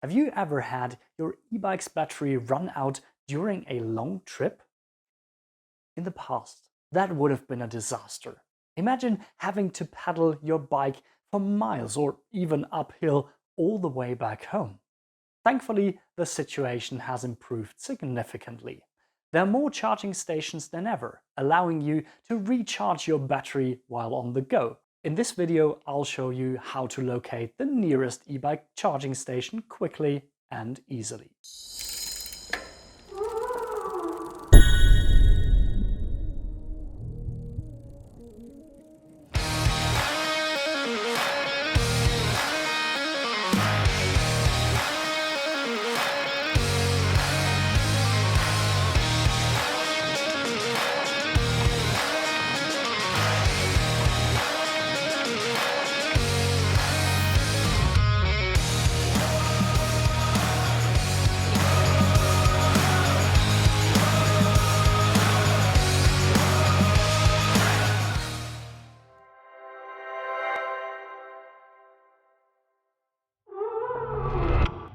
Have you ever had your e-bike's battery run out during a long trip? In the past, that would have been a disaster. Imagine having to pedal your bike for miles or even uphill all the way back home. Thankfully, the situation has improved significantly. There are more charging stations than ever, allowing you to recharge your battery while on the go. In this video, I'll show you how to locate the nearest e-bike charging station quickly and easily.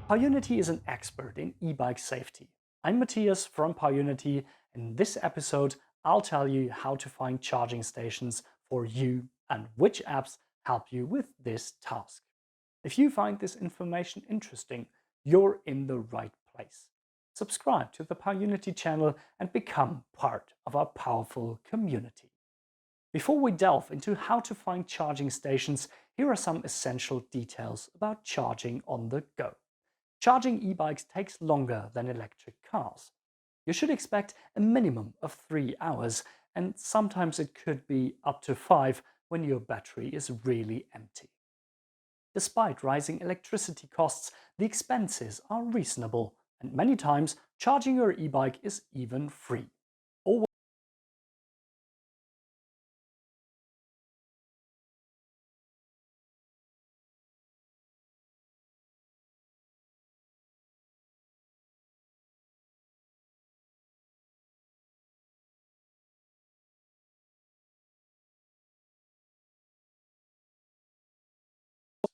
PowUnity is an expert in e-bike safety. I'm Matthias from PowUnity. In this episode, I'll tell you how to find charging stations for you and which apps help you with this task. If you find this information interesting, you're in the right place. Subscribe to the PowUnity channel and become part of our powerful community. Before we delve into how to find charging stations, here are some essential details about charging on the go. Charging e-bikes takes longer than electric cars. You should expect a minimum of 3 hours, and sometimes it could be up to 5 when your battery is really empty. Despite rising electricity costs, the expenses are reasonable, and many times charging your e-bike is even free.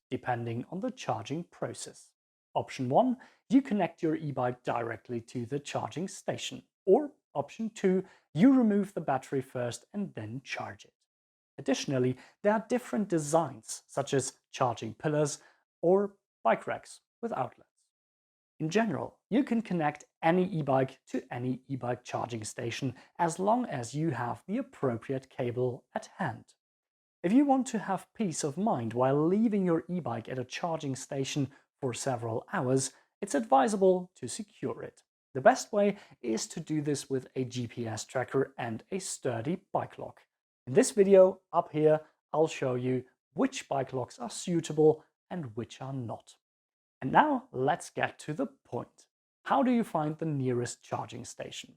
Depending on the charging process. Option 1, you connect your e-bike directly to the charging station. Or option 2, you remove the battery first and then charge it. Additionally, there are different designs, such as charging pillars or bike racks with outlets. In general, you can connect any e-bike to any e-bike charging station as long as you have the appropriate cable at hand. If you want to have peace of mind while leaving your e-bike at a charging station for several hours, it's advisable to secure it. The best way is to do this with a GPS tracker and a sturdy bike lock. In this video up here, I'll show you which bike locks are suitable and which are not. And now let's get to the point. How do you find the nearest charging station?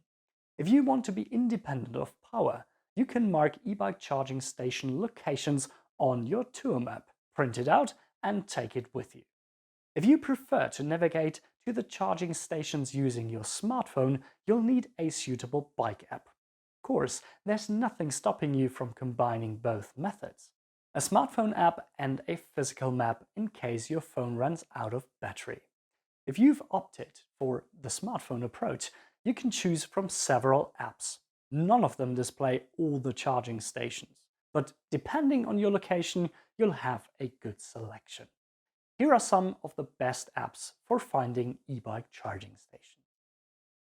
If you want to be independent of power, you can mark e-bike charging station locations on your tour map, print it out and take it with you. If you prefer to navigate to the charging stations using your smartphone, you'll need a suitable bike app. Of course, there's nothing stopping you from combining both methods. A smartphone app and a physical map in case your phone runs out of battery. If you've opted for the smartphone approach, you can choose from several apps. None of them display all the charging stations, but depending on your location, you'll have a good selection. Here are some of the best apps for finding e-bike charging stations.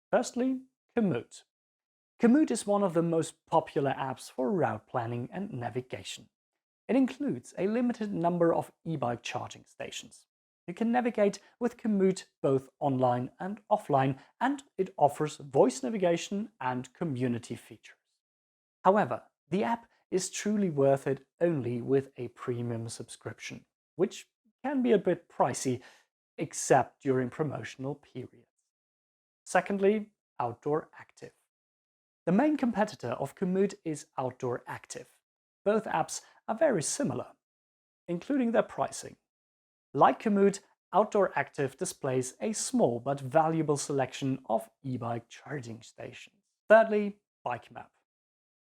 Firstly, Komoot. Komoot is one of the most popular apps for route planning and navigation. It includes a limited number of e-bike charging stations. You can navigate with Komoot both online and offline, and it offers voice navigation and community features. However, the app is truly worth it only with a premium subscription, which can be a bit pricey, except during promotional periods. Secondly, Outdoor Active. The main competitor of Komoot is Outdoor Active. Both apps are very similar, including their pricing. Like Komoot, Outdoor Active displays a small but valuable selection of e-bike charging stations. Thirdly, Bike Map.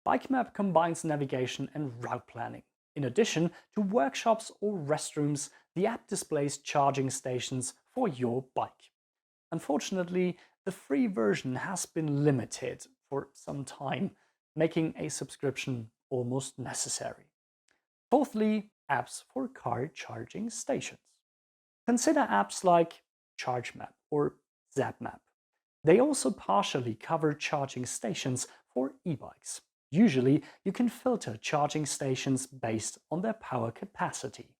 Bike Map combines navigation and route planning. In addition to workshops or restrooms, the app displays charging stations for your bike. Unfortunately, the free version has been limited for some time, making a subscription almost necessary. Fourthly, apps for car charging stations. Consider apps like ChargeMap or ZapMap. They also partially cover charging stations for e-bikes. Usually, you can filter charging stations based on their power capacity.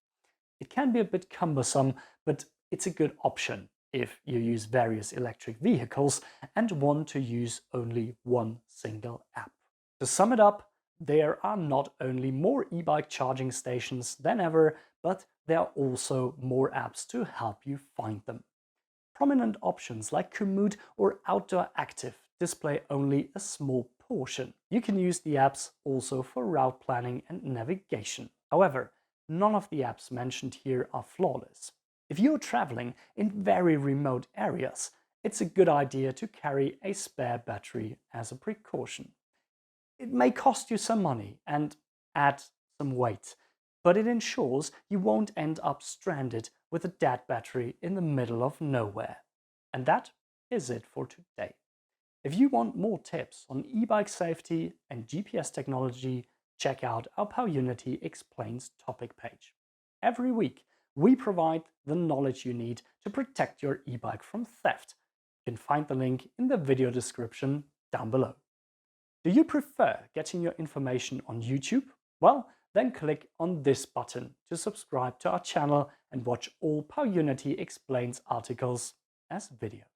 It can be a bit cumbersome, but it's a good option if you use various electric vehicles and want to use only one single app. To sum it up, there are not only more e-bike charging stations than ever, but there are also more apps to help you find them. Prominent options like Commute or Outdoor Active display only a small portion. You can use the apps also for route planning and navigation. However, none of the apps mentioned here are flawless. If you're traveling in very remote areas, it's a good idea to carry a spare battery as a precaution. It may cost you some money and add some weight, but it ensures you won't end up stranded with a dead battery in the middle of nowhere. And that is it for today. If you want more tips on e-bike safety and GPS technology, check out our PowUnity Explains topic page. Every week, we provide the knowledge you need to protect your e-bike from theft. You can find the link in the video description down below. Do you prefer getting your information on YouTube? Well, then click on this button to subscribe to our channel and watch all PowUnity Explains articles as videos.